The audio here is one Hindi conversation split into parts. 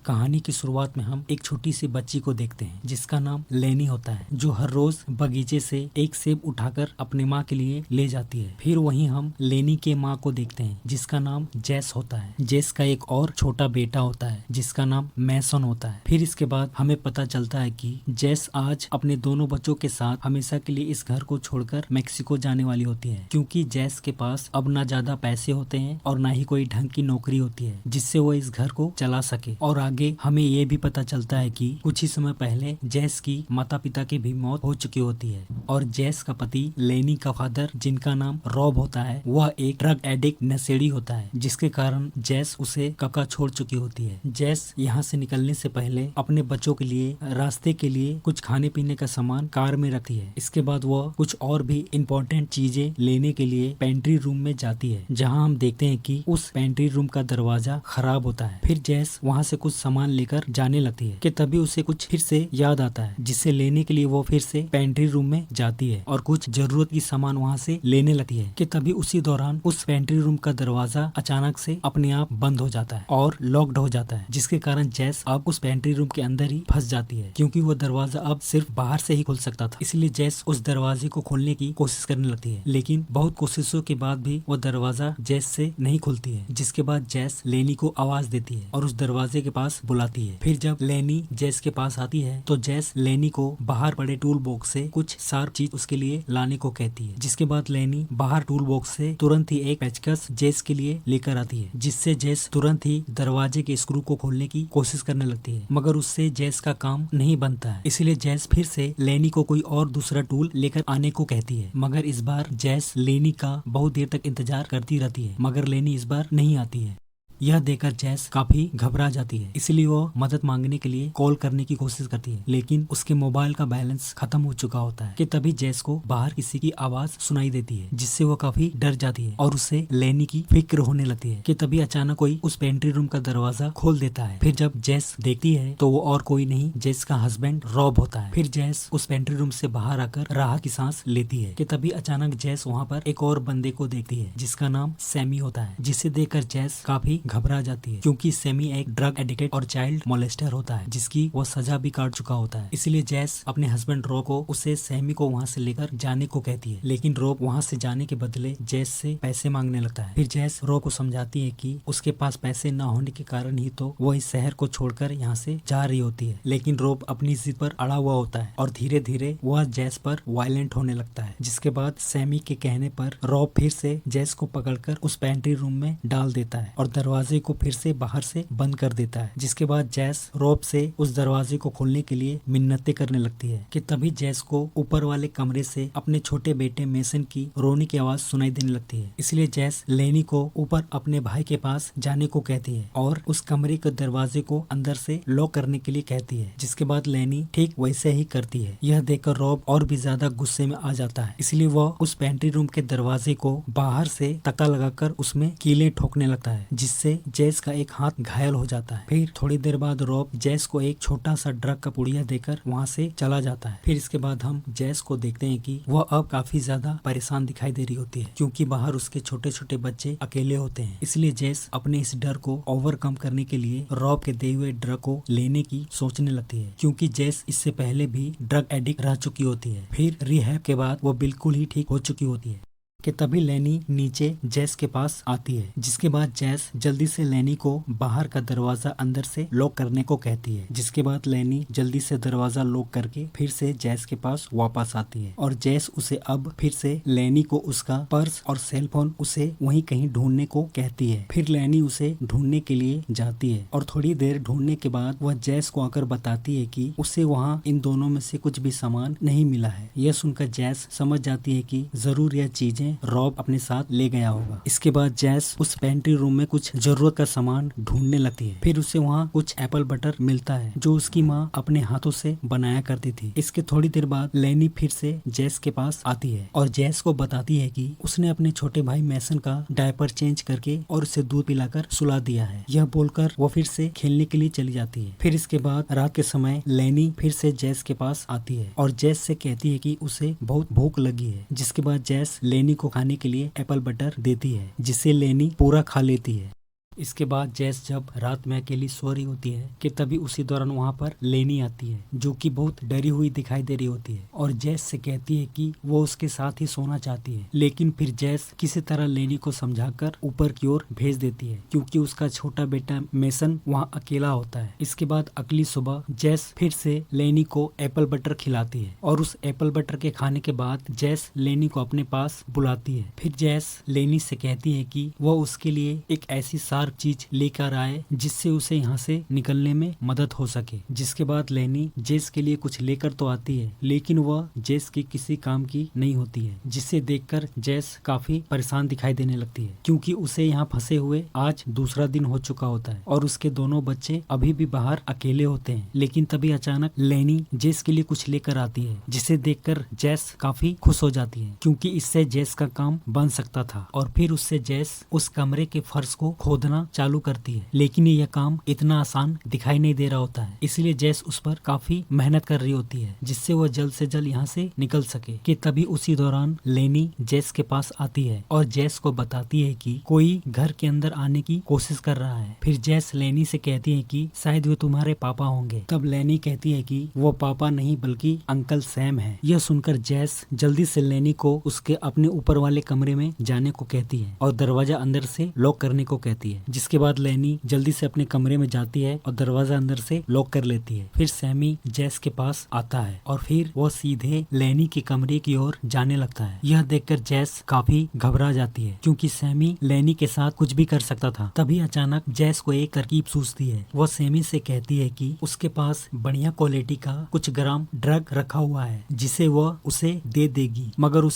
कहानी की शुरुआत में हम एक छोटी सी बच्ची को देखते हैं जिसका नाम लेनी होता है, जो हर रोज बगीचे से एक सेब उठाकर अपने माँ के लिए ले जाती है। फिर वहीं हम लेनी के माँ को देखते हैं जिसका नाम जेस होता है। जेस का एक और छोटा बेटा होता है जिसका नाम मैसन होता है। फिर इसके बाद हमें पता चलता है कि जेस आज अपने दोनों बच्चों के साथ हमेशा के लिए इस घर को छोड़कर मेक्सिको जाने वाली होती है, क्योंकि जेस के पास अब ना ज्यादा पैसे होते हैं और ना ही कोई ढंग की नौकरी होती है जिससे वो इस घर को चला सके। और आगे हमें ये भी पता चलता है कि कुछ ही समय पहले जेस की माता पिता की भी मौत हो चुकी होती है और जेस का पति लेनी का फादर, जिनका नाम रॉब होता है, वह एक ड्रग एडिक्ट नशेड़ी होता है, जिसके कारण जेस उसे कब का छोड़ चुकी होती है। जेस यहाँ से निकलने से पहले अपने बच्चों के लिए रास्ते के लिए कुछ खाने पीने का सामान कार में रखती है। इसके बाद वह कुछ और भी इम्पोर्टेंट चीजें लेने के लिए पेंट्री रूम में जाती है, जहाँ हम देखते हैं कि उस पेंट्री रूम का दरवाजा खराब होता है। फिर जेस वहाँ से कुछ सामान लेकर जाने लगती है कि तभी उसे कुछ फिर से याद आता है, जिससे लेने के लिए वो फिर से पेंट्री रूम में जाती है और कुछ जरूरत की सामान वहाँ से लेने लगती है कि तभी उसी दौरान उस पेंट्री रूम का दरवाजा अचानक से अपने आप बंद हो जाता है और लॉक्ड हो जाता है, जिसके कारण जेस अब उस पेंट्री रूम के अंदर ही फंस जाती है, क्योंकि वो दरवाजा अब सिर्फ बाहर से ही खुल सकता था। इसलिए जेस उस दरवाजे को खोलने की कोशिश करने लगती है, लेकिन बहुत कोशिशों के बाद भी वो दरवाजा जेस से नहीं खुलती है, जिसके बाद जेस लेनी को आवाज देती है और उस दरवाजे के पास बुलाती है। फिर जब लेनी जेस के पास आती है तो जेस लेनी को बाहर पड़े टूल बॉक्स से कुछ शार्प चीज उसके लिए लाने को कहती है, जिसके बाद लेनी बाहर टूल बॉक्स से तुरंत ही एक पेचकस जेस के लिए लेकर आती है, जिससे जेस तुरंत ही दरवाजे के स्क्रू को खोलने की कोशिश करने लगती है, मगर उससे जेस का काम नहीं बनता है। इसलिए जेस फिर से लेनी को कोई और दूसरा टूल लेकर आने को कहती है, मगर इस बार जेस लेनी का बहुत देर तक इंतजार करती रहती है, मगर लेनी इस बार नहीं आती है। यह देखकर जेस काफी घबरा जाती है, इसलिए वो मदद मांगने के लिए कॉल करने की कोशिश करती है, लेकिन उसके मोबाइल का बैलेंस खत्म हो चुका होता है कि तभी जेस को बाहर किसी की आवाज सुनाई देती है, जिससे वो काफी डर जाती है और उसे लेनी की फिक्र होने लगती है कि तभी अचानक कोई उस पेंट्री रूम का दरवाजा खोल देता है। फिर जब जेस देखती है तो वो और कोई नहीं, जेस का हस्बैंड रॉब होता है। फिर जेस उस पेंट्री रूम से बाहर आकर राहत की सांस लेती है कि तभी अचानक जेस वहाँ पर एक और बंदे को देखती है जिसका नाम सैमी होता है, जिसे देखकर जेस काफी घबरा जाती है, क्योंकि सैमी एक ड्रग एडिक्टेड और चाइल्ड मोलेस्टर होता है, जिसकी वो सजा भी काट चुका होता है। इसलिए जेस अपने हस्बैंड रॉब को उसे सैमी को वहाँ से लेकर जाने को कहती है, लेकिन रॉब वहाँ से जाने के बदले जेस से पैसे मांगने लगता है। फिर जेस रॉब को समझाती है कि उसके पास पैसे न होने के कारण ही तो वो इस शहर को छोड़कर यहाँ से जा रही होती है, लेकिन रॉब अपनी जिद पर अड़ा हुआ होता है और धीरे धीरे वह जेस पर वायलेंट होने लगता है, जिसके बाद सैमी के कहने पर रॉब फिर से जेस को पकड़कर उस पेंट्री रूम में डाल देता है और दरवाजे को फिर से बाहर से बंद कर देता है, जिसके बाद जेस रॉब से उस दरवाजे को खोलने के लिए मिन्नतें करने लगती है कि तभी जेस को ऊपर वाले कमरे से अपने छोटे बेटे मेसन की रोने की आवाज सुनाई देने लगती है। इसलिए जेस लेनी को ऊपर अपने भाई के पास जाने को कहती है और उस कमरे के दरवाजे को अंदर से लॉक करने के लिए कहती है, जिसके बाद लेनी ठीक वैसे ही करती है। यह देखकर रॉब और भी ज्यादा गुस्से में आ जाता है, इसलिए वह उस पेंट्री रूम के दरवाजे को बाहर से तक्का लगाकर उसमें कीलें ठोकने लगता है, जिससे जेस का एक हाथ घायल हो जाता है। फिर थोड़ी देर बाद रॉब जेस को एक छोटा सा ड्रग का पुड़िया देकर वहाँ से चला जाता है। फिर इसके बाद हम जेस को देखते हैं कि वह अब काफी ज्यादा परेशान दिखाई दे रही होती है, क्योंकि बाहर उसके छोटे छोटे बच्चे अकेले होते हैं। इसलिए जेस अपने इस डर को ओवरकम करने के लिए रॉब के दिए हुए ड्रग को लेने की सोचने लगती है, क्योंकि जेस इससे पहले भी ड्रग एडिक्ट रह चुकी होती है। फिर रिहैब के बाद वो बिल्कुल ही ठीक हो चुकी होती है कि तभी लेनी नीचे जेस के पास आती है, जिसके बाद जेस जल्दी से लेनी को बाहर का दरवाजा अंदर से लॉक करने को कहती है, जिसके बाद लेनी जल्दी से दरवाजा लॉक करके फिर से जेस के पास वापस आती है और जेस उसे अब फिर से लेनी को उसका पर्स और सेल फोन उसे वहीं कहीं ढूंढने को कहती है। फिर लेनी उसे ढूंढने के लिए जाती है और थोड़ी देर ढूंढने के बाद वह जेस को आकर बताती है कि उसे वहाँ इन दोनों में से कुछ भी सामान नहीं मिला है। यह सुनकर जेस समझ जाती है कि जरूर यह चीजें रॉब अपने साथ ले गया होगा। इसके बाद जेस उस पेंट्री रूम में कुछ जरूरत का सामान ढूंढने लगती है। फिर उसे वहाँ कुछ एप्पल बटर मिलता है जो उसकी माँ अपने हाथों से बनाया करती थी। इसके थोड़ी देर बाद लेनी फिर से जेस के पास आती है और जेस को बताती है कि उसने अपने छोटे भाई मैसन का डायपर चेंज करके और उसे दूध पिलाकर सुला दिया है। यह बोलकर वो फिर से खेलने के लिए चली जाती है। फिर इसके बाद रात के समय लेनी फिर से जेस के पास आती है और जेस से कहती है कि उसे बहुत भूख लगी है, जिसके बाद जेस लेनी को खाने के लिए एप्पल बटर देती है, जिसे लेनी पूरा खा लेती है। इसके बाद जैस जब रात में अकेली सो रही होती है कि तभी उसी दौरान वहाँ पर लेनी आती है, जो कि बहुत डरी हुई दिखाई दे रही होती है और जैस से कहती है कि वो उसके साथ ही सोना चाहती है। लेकिन फिर जैस किसी तरह लेनी को समझाकर ऊपर की ओर भेज देती है, क्योंकि उसका छोटा बेटा मेसन वहाँ अकेला होता है। इसके बाद अगली सुबह जैस फिर से लेनी को एप्पल बटर खिलाती है और उस एप्पल बटर के खाने के बाद जैस लेनी को अपने पास बुलाती है। फिर जैस लेनी से कहती है कि वह उसके लिए एक ऐसी शार्प चीज लेकर आए जिससे उसे यहाँ से निकलने में मदद हो सके। जिसके बाद लेनी जेस के लिए कुछ लेकर तो आती है, लेकिन वह जेस की किसी काम की नहीं होती है, जिसे देखकर जेस काफी परेशान दिखाई देने लगती है, क्योंकि उसे यहाँ फंसे हुए आज दूसरा दिन हो चुका होता है और उसके दोनों बच्चे अभी भी बाहर अकेले होते हैं। लेकिन तभी अचानक लेनी जेस के लिए कुछ लेकर आती है, जिसे देखकर जेस काफी खुश हो जाती है, क्योंकि इससे जेस का काम बन सकता था। और फिर उससे जेस उस कमरे के फर्श को खोदना चालू करती है, लेकिन यह काम इतना आसान दिखाई नहीं दे रहा होता है, इसलिए जेस उस पर काफी मेहनत कर रही होती है, जिससे वह जल्द से जल्द यहाँ से निकल सके। कि तभी उसी दौरान लेनी जेस के पास आती है और जेस को बताती है कि कोई घर के अंदर आने की कोशिश कर रहा है। फिर जेस लेनी से कहती है कि शायद वे तुम्हारे पापा होंगे। तब लेनी कहती है कि वो पापा नहीं बल्कि अंकल सैम है। यह सुनकर जेस जल्दी से लेनी को उसके अपने ऊपर वाले कमरे में जाने को कहती है और दरवाजा अंदर से लॉक करने को कहती है। जिसके बाद लेनी जल्दी से अपने कमरे में जाती है और दरवाजा अंदर से लॉक कर लेती है। फिर सैमी जेस के पास आता है और फिर वो सीधे लेनी के कमरे की ओर जाने लगता है। यह देखकर जेस काफी घबरा जाती है, क्योंकि सैमी लेनी के साथ कुछ भी कर सकता था। तभी अचानक जेस को एक तरकीब सूझती है। वो सैमी से कहती है कि उसके पास बढ़िया क्वालिटी का कुछ ग्राम ड्रग रखा हुआ है, जिसे वह उसे दे देगी, मगर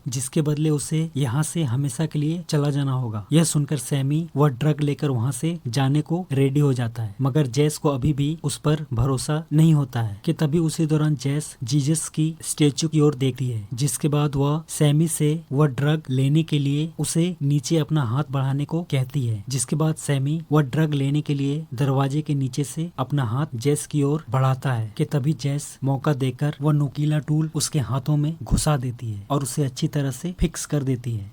जिसके बदले उसे यहाँ से हमेशा के लिए चला जाना होगा। यह सुनकर सैमी वह ड्रग लेकर वहाँ से जाने को रेडी हो जाता है, मगर जेस को अभी भी उस पर भरोसा नहीं होता है। कि तभी उसी दौरान जेस जीसस की स्टेचू की ओर देखती है, जिसके बाद वह सैमी से वह ड्रग लेने के लिए उसे नीचे अपना हाथ बढ़ाने को कहती है। जिसके बाद सैमी वह ड्रग लेने के लिए दरवाजे के नीचे से अपना हाथ जेस की ओर बढ़ाता है। कि तभी जेस मौका देकर वह नुकीला टूल उसके हाथों में घुसा देती है और उसे अच्छी तरह से फिक्स कर देती है,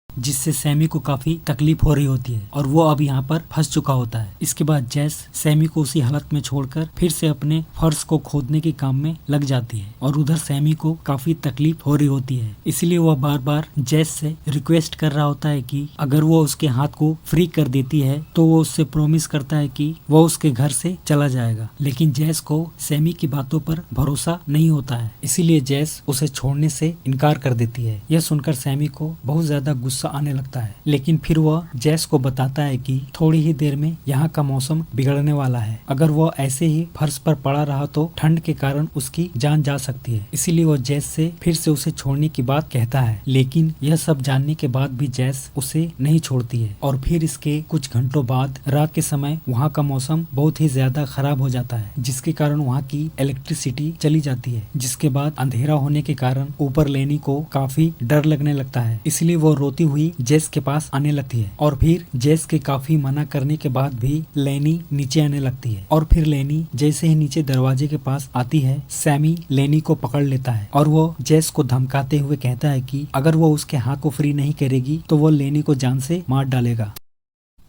जिससे सैमी को काफी तकलीफ हो रही होती है और वो अब यहाँ पर फंस चुका होता है। इसके बाद जेस सैमी को उसी हालत में छोड़कर फिर से अपने फर्श को खोदने के काम में लग जाती है और उधर सैमी को काफी तकलीफ हो रही होती है, इसलिए वह बार बार जेस से रिक्वेस्ट कर रहा होता है कि अगर वो उसके हाथ को फ्री कर देती है तो वो उससे प्रॉमिस करता है कि वो उसके घर से चला जाएगा। लेकिन जेस को सैमी की बातों पर भरोसा नहीं होता है, इसीलिए जेस उसे छोड़ने से इनकार कर देती है। यह सुनकर सैमी को बहुत ज्यादा गुस्सा आने लगता है, लेकिन फिर वह जेस को बताता है कि थोड़ी ही देर में यहाँ का मौसम बिगड़ने वाला है। अगर वह ऐसे ही फर्श पर पड़ा रहा तो ठंड के कारण उसकी जान जा सकती है। इसीलिए वह जेस से फिर से उसे छोड़ने की बात कहता है, लेकिन यह सब जानने के बाद भी जेस उसे नहीं छोड़ती है। और फिर इसके कुछ घंटों बाद रात के समय वहाँ का मौसम बहुत ही ज्यादा खराब हो जाता है, जिसके कारण वहाँ की इलेक्ट्रिसिटी चली जाती है। जिसके बाद अंधेरा होने के कारण ऊपर लेनी को काफी डर लगने लगता है, इसलिए वो रोती हुई जेस के पास आने लगती है। और फिर जेस के काफी मना करने के बाद भी लेनी नीचे आने लगती है। और फिर लेनी जैसे ही नीचे दरवाजे के पास आती है, सैमी लेनी को पकड़ लेता है और वो जेस को धमकाते हुए कहता है कि अगर वो उसके हाथ को फ्री नहीं करेगी तो वो लेनी को जान से मार डालेगा।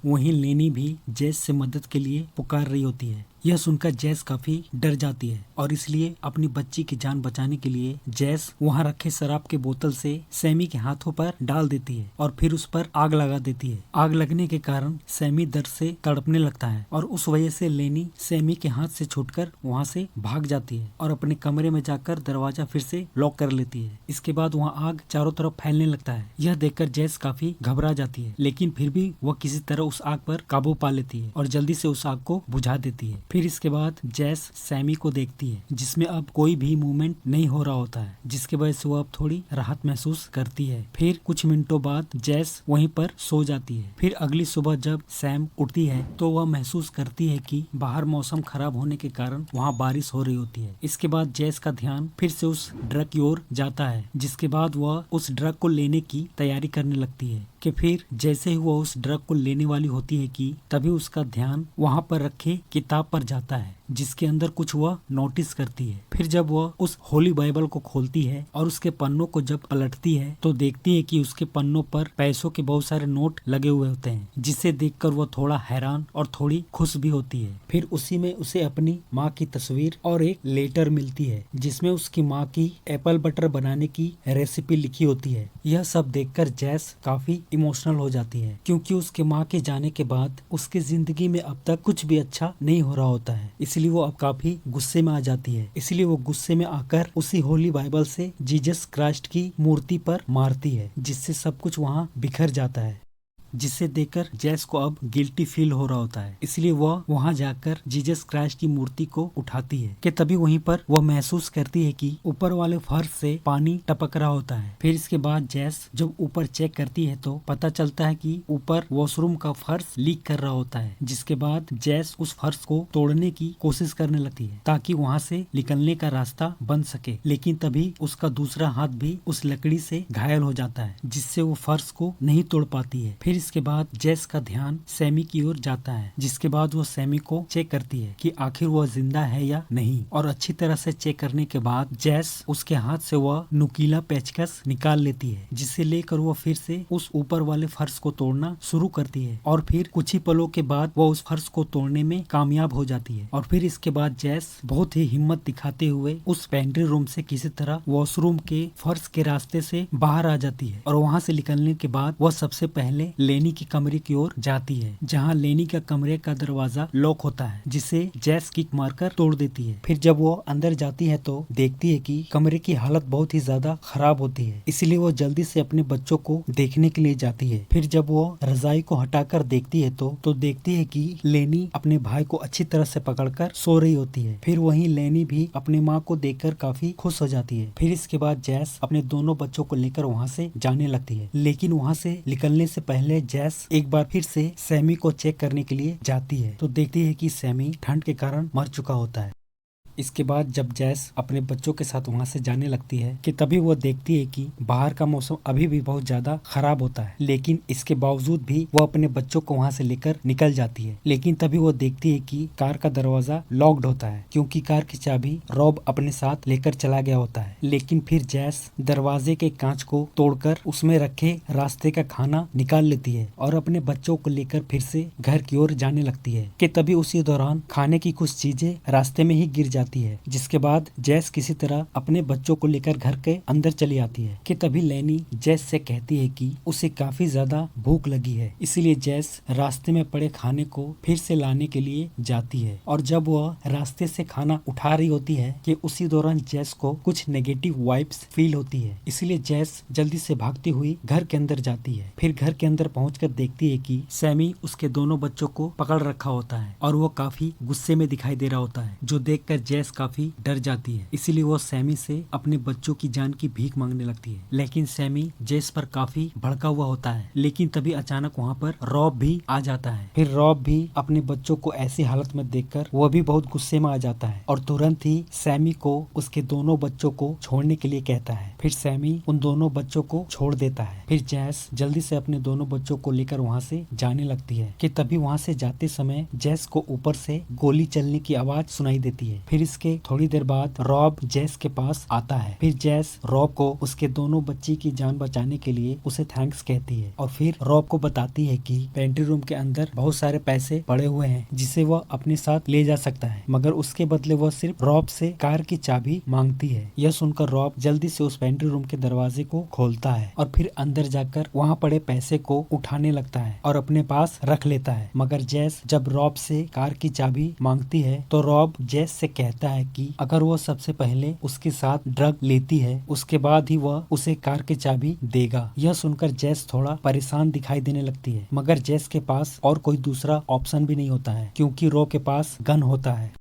वहीं लेनी भी जेस से मदद के लिए पुकार रही होती है। यह सुनकर जेस काफी डर जाती है और इसलिए अपनी बच्ची की जान बचाने के लिए जेस वहां रखे शराब के बोतल से सैमी के हाथों पर डाल देती है और फिर उस पर आग लगा देती है। आग लगने के कारण सैमी दर्द से तड़पने लगता है और उस वजह से लेनी सैमी के हाथ से छूटकर वहां से भाग जाती है और अपने कमरे में जाकर दरवाजा फिर से लॉक कर लेती है। इसके बाद वहाँ आग चारों तरफ फैलने लगता है। यह देखकर जेस काफी घबरा जाती है, लेकिन फिर भी वह किसी तरह उस आग पर काबू पा लेती है और जल्दी से उस आग को बुझा देती है। फिर इसके बाद जेस सैमी को देखती है, जिसमें अब कोई भी मूवमेंट नहीं हो रहा होता है, जिसके वजह से वो अब थोड़ी राहत महसूस करती है। फिर कुछ मिनटों बाद जेस वहीं पर सो जाती है। फिर अगली सुबह जब सैम उठती है तो वह महसूस करती है कि बाहर मौसम खराब होने के कारण वहाँ बारिश हो रही होती है। इसके बाद जेस का ध्यान फिर से उस ड्रग की ओर जाता है, जिसके बाद वह उस ड्रग को लेने की तैयारी करने लगती है। कि फिर जैसे ही वो उस ड्रग को लेने वाली होती है कि तभी उसका ध्यान वहाँ पर रखे किताब पर जाता है, जिसके अंदर कुछ वह नोटिस करती है। फिर जब वह उस होली बाइबल को खोलती है और उसके पन्नों को जब पलटती है तो देखती है कि उसके पन्नों पर पैसों के बहुत सारे नोट लगे हुए होते हैं, जिसे देखकर वह थोड़ा हैरान और थोड़ी खुश भी होती है। फिर उसी में उसे अपनी माँ की तस्वीर और एक लेटर मिलती है जिसमें उसकी माँ की एप्पल बटर बनाने की रेसिपी लिखी होती है। यह सब देखकर जैस काफी इमोशनल हो जाती है, क्योंकि उसके माँ के जाने के बाद उसकी जिंदगी में अब तक कुछ भी अच्छा नहीं हो रहा होता है। इसलिए वो अब काफी गुस्से में आ जाती है। इसलिए वो गुस्से में आकर उसी होली बाइबल से जीसस क्राइस्ट की मूर्ति पर मारती है, जिससे सब कुछ वहाँ बिखर जाता है, जिसे देखकर जैस को अब गिल्टी फील हो रहा होता है। इसलिए वह वहां जाकर जीसस क्राइस्ट की मूर्ति को उठाती है कि तभी वहीं पर वह महसूस करती है कि ऊपर वाले फर्श से पानी टपक रहा होता है। फिर इसके बाद जैस जब ऊपर चेक करती है तो पता चलता है कि ऊपर वॉशरूम का फर्श लीक कर रहा होता है। जिसके बाद जैस उस फर्श को तोड़ने की कोशिश करने लगती है ताकि वहाँ से निकलने का रास्ता बन सके, लेकिन तभी उसका दूसरा हाथ भी उस लकड़ी से घायल हो जाता है, जिससे वो फर्श को नहीं तोड़ पाती है। फिर इसके बाद जैस का ध्यान सैमी की ओर जाता है, जिसके बाद वो सैमी को चेक करती है कि आखिर वह जिंदा है या नहीं, और अच्छी तरह से चेक करने के बाद जैस उसके हाथ से वह नुकीला पेचकस निकाल लेती है, जिसे लेकर वह फिर से उस ऊपर वाले फर्श को तोड़ना शुरू करती है। और फिर कुछ ही पलों के बाद वह उस फर्श को तोड़ने में कामयाब हो जाती है। और फिर इसके बाद जैस बहुत ही हिम्मत दिखाते हुए उस पेंट्री रूम से किसी तरह वॉशरूम के फर्श के रास्ते से बाहर आ जाती है। और वहाँ से निकलने के बाद वह सबसे पहले लेनी की कमरे की ओर जाती है, जहाँ लेनी का कमरे का दरवाजा लॉक होता है, जिसे जैस किक मारकर तोड़ देती है। फिर जब वो अंदर जाती है तो देखती है कि कमरे की हालत बहुत ही ज्यादा खराब होती है, इसलिए वो जल्दी से अपने बच्चों को देखने के लिए जाती है। फिर जब वो रजाई को हटाकर देखती है तो देखती है कि लेनी अपने भाई को अच्छी तरह से पकड़कर सो रही होती है। फिर वहीं लेनी भी अपने माँ को देखकर काफी खुश हो जाती है। फिर इसके बाद जैस अपने दोनों बच्चों को लेकर वहाँ से जाने लगती है, लेकिन वहाँ से निकलने से पहले जैस एक बार फिर से सैमी को चेक करने के लिए जाती है तो देखती है कि सैमी ठंड के कारण मर चुका होता है। इसके बाद जब जैस अपने बच्चों के साथ वहाँ से जाने लगती है कि तभी वो देखती है कि बाहर का मौसम अभी भी बहुत ज्यादा खराब होता है, लेकिन इसके बावजूद भी वो अपने बच्चों को वहाँ से लेकर निकल जाती है। लेकिन तभी वो देखती है कि कार का दरवाजा लॉक्ड होता है, क्योंकि कार की चाबी रॉब अपने साथ लेकर चला गया होता है। लेकिन फिर जैस दरवाजे के कांच को तोड़कर उसमें रखे रास्ते का खाना निकाल लेती है और अपने बच्चों को लेकर फिर से घर की ओर जाने लगती है कि तभी उसी दौरान खाने की कुछ चीजें रास्ते में ही गिर जाती है, जिसके बाद जैस किसी तरह अपने बच्चों को लेकर घर के अंदर चली आती है कि तभी लेनी जैस से कहती है कि उसे काफी ज्यादा भूख लगी है। इसीलिए जैस रास्ते में पड़े खाने को फिर से लाने के लिए जाती है, और जब वह रास्ते से खाना उठा रही होती है कि उसी दौरान जैस को कुछ नेगेटिव वाइब्स फील होती है। इसलिए जैस जल्दी से भागती हुई घर के अंदर जाती है। फिर घर के अंदर पहुंचकर देखती है कि सैमी उसके दोनों बच्चों को पकड़ रखा होता है और वो काफी गुस्से में दिखाई दे रहा होता है, जो देखकर जैस काफी डर जाती है। इसीलिए वो सैमी से अपने बच्चों की जान की भीख मांगने लगती है, लेकिन सैमी जैस पर काफी भड़का हुआ होता है। लेकिन तभी अचानक वहाँ पर रॉब भी आ जाता है। फिर रॉब भी अपने बच्चों को ऐसी हालत में देखकर वह भी बहुत गुस्से में आ जाता है और तुरंत ही सैमी को उसके दोनों बच्चों को छोड़ने के लिए कहता है। फिर सैमी उन दोनों बच्चों को छोड़ देता है। फिर जैस जल्दी से अपने दोनों बच्चों को लेकर वहाँ से जाने लगती है कि तभी वहाँ से जाते समय जैस को ऊपर से गोली चलने की आवाज सुनाई देती है। फिर इसके थोड़ी देर बाद रॉब जैस के पास आता है। फिर जैस रॉब को उसके दोनों बच्ची की जान बचाने के लिए उसे थैंक्स कहती है और फिर रॉब को बताती है कि पेंट्री रूम के अंदर बहुत सारे पैसे पड़े हुए हैं जिसे वह अपने साथ ले जा सकता है, मगर उसके बदले वह सिर्फ रॉब से कार की चाबी मांगती है। यह सुनकर रॉब जल्दी से उस पेंट्री रूम के दरवाजे को खोलता है और फिर अंदर जाकर वहाँ पड़े पैसे को उठाने लगता है और अपने पास रख लेता है। मगर जैस जब रॉब से कार की चाबी मांगती है तो रॉब जैस से कहता है कि अगर वो सबसे पहले उसके साथ ड्रग लेती है उसके बाद ही वह उसे कार की चाबी देगा। यह सुनकर जैस थोड़ा परेशान दिखाई देने लगती है, मगर जैस के पास और कोई दूसरा ऑप्शन भी नहीं होता है क्योंकि रॉब के पास गन होता है।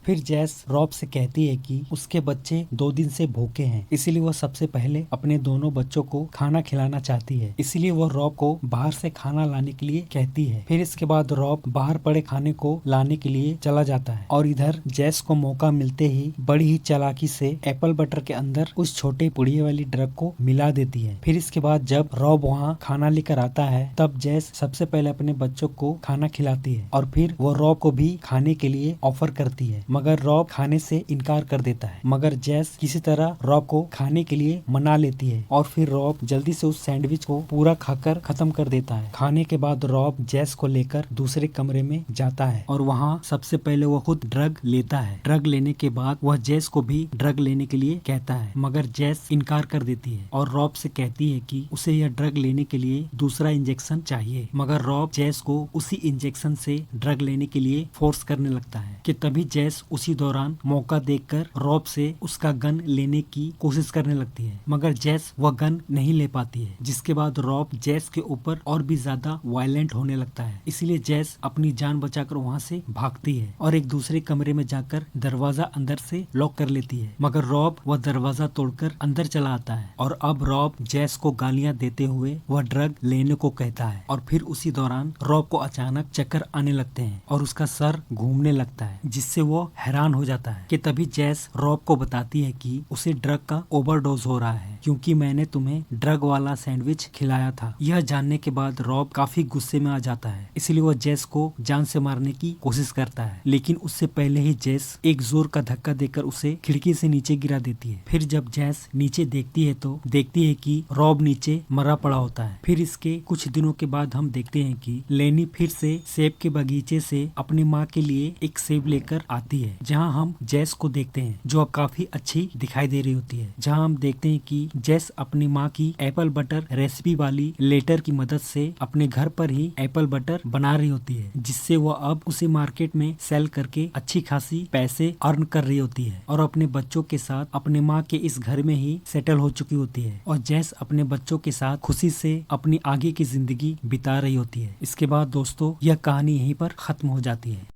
फिर जैस रॉब से कहती है कि उसके बच्चे 2 दिन से भूखे हैं, इसीलिए वह सबसे पहले अपने दोनों बच्चों को खाना खिलाना चाहती है। इसीलिए वह रॉब को बाहर से खाना लाने के लिए कहती है। फिर इसके बाद रॉब बाहर पड़े खाने को लाने के लिए चला जाता है और इधर जैस को मौका मिलते ही बड़ी ही चालाकी से एप्पल बटर के अंदर उस छोटे पुड़िये वाली ड्रग को मिला देती है। फिर इसके बाद जब रॉब वहाँ खाना लेकर आता है तब जैस सबसे पहले अपने बच्चों को खाना खिलाती है और फिर वो रॉब को भी खाने के लिए ऑफर करती है, मगर रॉब खाने से इनकार कर देता है, मगर जेस किसी तरह रॉब को खाने के लिए मना लेती है और फिर रॉब जल्दी से उस सैंडविच को पूरा खाकर खत्म कर देता है। खाने के बाद रॉब जेस को लेकर दूसरे कमरे में जाता है और वहाँ सबसे पहले वो खुद ड्रग लेता है। ड्रग लेने के बाद वह जेस को भी ड्रग लेने के लिए कहता है, मगर जेस इनकार कर देती है और रॉब से कहती है कि उसे यह ड्रग लेने के लिए दूसरा इंजेक्शन चाहिए। मगर रॉब जेस को उसी इंजेक्शन से ड्रग लेने के लिए फोर्स करने लगता है कि तभी जेस उसी दौरान मौका देखकर रॉब से उसका गन लेने की कोशिश करने लगती है, मगर जेस वह गन नहीं ले पाती है, जिसके बाद रॉब जेस के ऊपर और भी ज्यादा वायलेंट होने लगता है। इसीलिए जेस अपनी जान बचाकर वहाँ से भागती है और एक दूसरे कमरे में जाकर दरवाजा अंदर से लॉक कर लेती है, मगर रॉब वह दरवाजा तोड़कर अंदर चला आता है और अब रॉब जेस को गालियां देते हुए वह ड्रग लेने को कहता है और फिर उसी दौरान रॉब को अचानक चक्कर आने लगते हैं और उसका सर घूमने लगता है, जिससे वो हैरान हो जाता है कि तभी जेस रॉब को बताती है कि उसे ड्रग का ओवरडोज हो रहा है क्योंकि मैंने तुम्हें ड्रग वाला सैंडविच खिलाया था। यह जानने के बाद रॉब काफी गुस्से में आ जाता है, इसलिए वो जेस को जान से मारने की कोशिश करता है, लेकिन उससे पहले ही जेस एक जोर का धक्का देकर उसे खिड़की से नीचे गिरा देती है। फिर जब जेस नीचे देखती है तो देखती है कि रॉब नीचे मरा पड़ा होता है। फिर इसके कुछ दिनों के बाद हम देखते हैं कि लेनी फिर से सेब के बगीचे से अपनी माँ के लिए एक सेब लेकर आती है, जहाँ हम जेस को देखते हैं जो अब काफी अच्छी दिखाई दे रही होती है, जहाँ हम देखते हैं कि जेस अपनी माँ की एप्पल बटर रेसिपी वाली लेटर की मदद से अपने घर पर ही एप्पल बटर बना रही होती है, जिससे वो अब उसे मार्केट में सेल करके अच्छी खासी पैसे अर्न कर रही होती है और अपने बच्चों के साथ अपने माँ के इस घर में ही सेटल हो चुकी होती है और जेस अपने बच्चों के साथ खुशी से अपनी आगे की जिंदगी बिता रही होती है। इसके बाद दोस्तों यह कहानी यहीं पर खत्म हो जाती है।